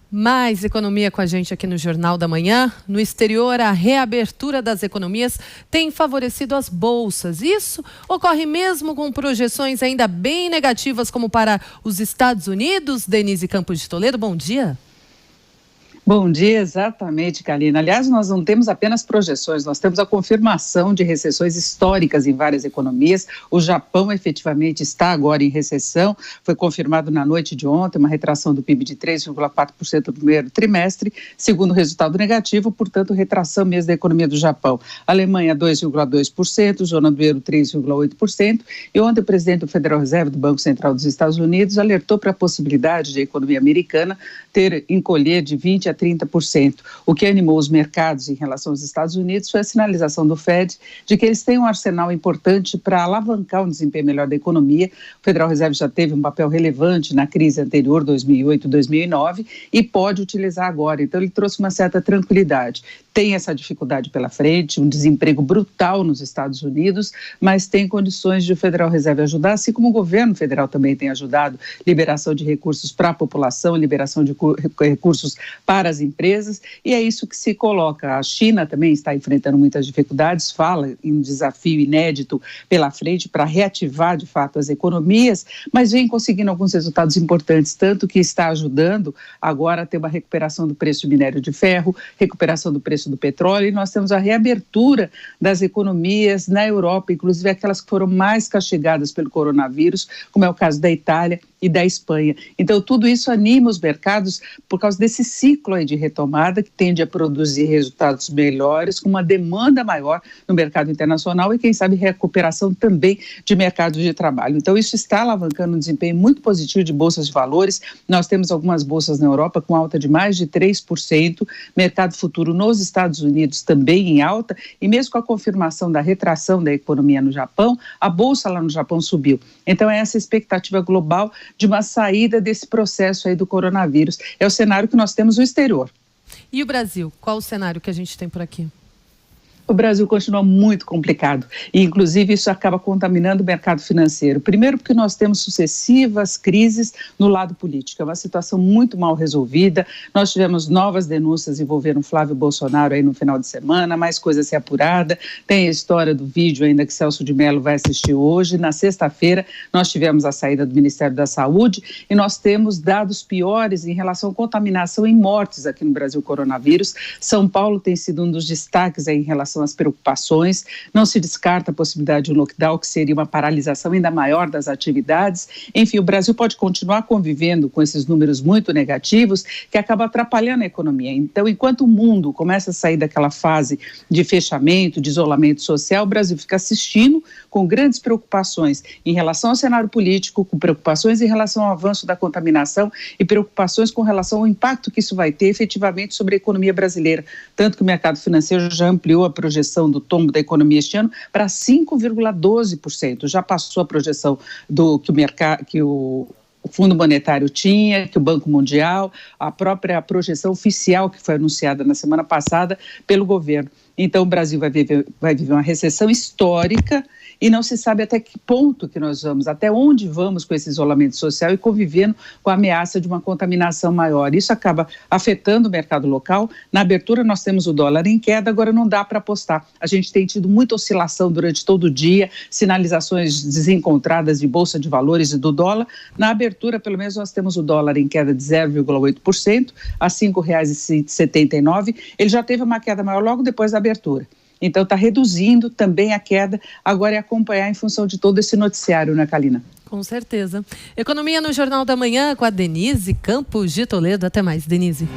Mais economia com a gente aqui no Jornal da Manhã. No exterior, a reabertura das economias tem favorecido as bolsas. Isso ocorre mesmo com projeções ainda bem negativas, como para os Estados Unidos. Denise Campos de Toledo, bom dia. Bom dia, exatamente, Kalina. Aliás, nós não temos apenas projeções, nós temos a confirmação de recessões históricas em várias economias. O Japão efetivamente está agora em recessão, foi confirmado na noite de ontem uma retração do PIB de 3,4% no primeiro trimestre, segundo resultado negativo, portanto, retração mesmo da economia do Japão. Alemanha 2,2%, zona do euro 3,8%, e ontem o presidente do Federal Reserve do Banco Central dos Estados Unidos alertou para a possibilidade de a economia americana encolher de 20% a 30%. O que animou os mercados em relação aos Estados Unidos foi a sinalização do Fed de que eles têm um arsenal importante para alavancar um desempenho melhor da economia. O Federal Reserve já teve um papel relevante na crise anterior, 2008, 2009, e pode utilizar agora. Então, ele trouxe uma certa tranquilidade. Tem essa dificuldade pela frente, um desemprego brutal nos Estados Unidos, mas tem condições de o Federal Reserve ajudar, assim como o governo federal também tem ajudado, liberação de recursos para a população, liberação de recursos para as empresas, e é isso que se coloca. A China também está enfrentando muitas dificuldades, fala em um desafio inédito pela frente para reativar de fato as economias, mas vem conseguindo alguns resultados importantes, tanto que está ajudando agora a ter uma recuperação do preço do minério de ferro, recuperação do preço do petróleo, e nós temos a reabertura das economias na Europa, inclusive aquelas que foram mais castigadas pelo coronavírus, como é o caso da Itália e da Espanha. Então, tudo isso anima os mercados por causa desse ciclo aí de retomada que tende a produzir resultados melhores, com uma demanda maior no mercado internacional e, quem sabe, recuperação também de mercados de trabalho. Então, isso está alavancando um desempenho muito positivo de bolsas de valores. Nós temos algumas bolsas na Europa com alta de mais de 3%, mercado futuro nos Estados Unidos também em alta, e mesmo com a confirmação da retração da economia no Japão, a bolsa lá no Japão subiu. Então, é essa expectativa global de uma saída desse processo aí do coronavírus. É o cenário que nós temos no exterior. E o Brasil? Qual o cenário que a gente tem por aqui? O Brasil continua muito complicado e, inclusive, isso acaba contaminando o mercado financeiro. Primeiro porque nós temos sucessivas crises no lado político. É uma situação muito mal resolvida. Nós tivemos novas denúncias envolvendo Flávio Bolsonaro aí no final de semana, mais coisa a ser apurada. Tem a história do vídeo ainda que Celso de Mello vai assistir hoje. Na sexta-feira, nós tivemos a saída do Ministério da Saúde e nós temos dados piores em relação à contaminação e mortes aqui no Brasil, coronavírus. São Paulo tem sido um dos destaques aí em relação às preocupações. Não se descarta a possibilidade de um lockdown, que seria uma paralisação ainda maior das atividades. Enfim, o Brasil pode continuar convivendo com esses números muito negativos que acabam atrapalhando a economia. Então, enquanto o mundo começa a sair daquela fase de fechamento, de isolamento social, o Brasil fica assistindo com grandes preocupações em relação ao cenário político, com preocupações em relação ao avanço da contaminação e preocupações com relação ao impacto que isso vai ter efetivamente sobre a economia brasileira. Tanto que o mercado financeiro já ampliou a projeção do tombo da economia este ano para 5,12%. Já passou a projeção do que o Fundo Monetário tinha, que o Banco Mundial, a própria projeção oficial que foi anunciada na semana passada pelo governo. Então, o Brasil vai viver uma recessão histórica e não se sabe até que ponto que nós vamos, até onde vamos com esse isolamento social e convivendo com a ameaça de uma contaminação maior. Isso acaba afetando o mercado local. Na abertura nós temos o dólar em queda, agora não dá para apostar. A gente tem tido muita oscilação durante todo o dia, sinalizações desencontradas de bolsa de valores e do dólar. Na abertura, pelo menos, nós temos o dólar em queda de 0,8%, a R$ 5,79. Ele já teve uma queda maior logo depois da abertura. Então, está reduzindo também a queda. Agora é acompanhar em função de todo esse noticiário, né, Kalina? Com certeza. Economia no Jornal da Manhã com a Denise Campos de Toledo. Até mais, Denise.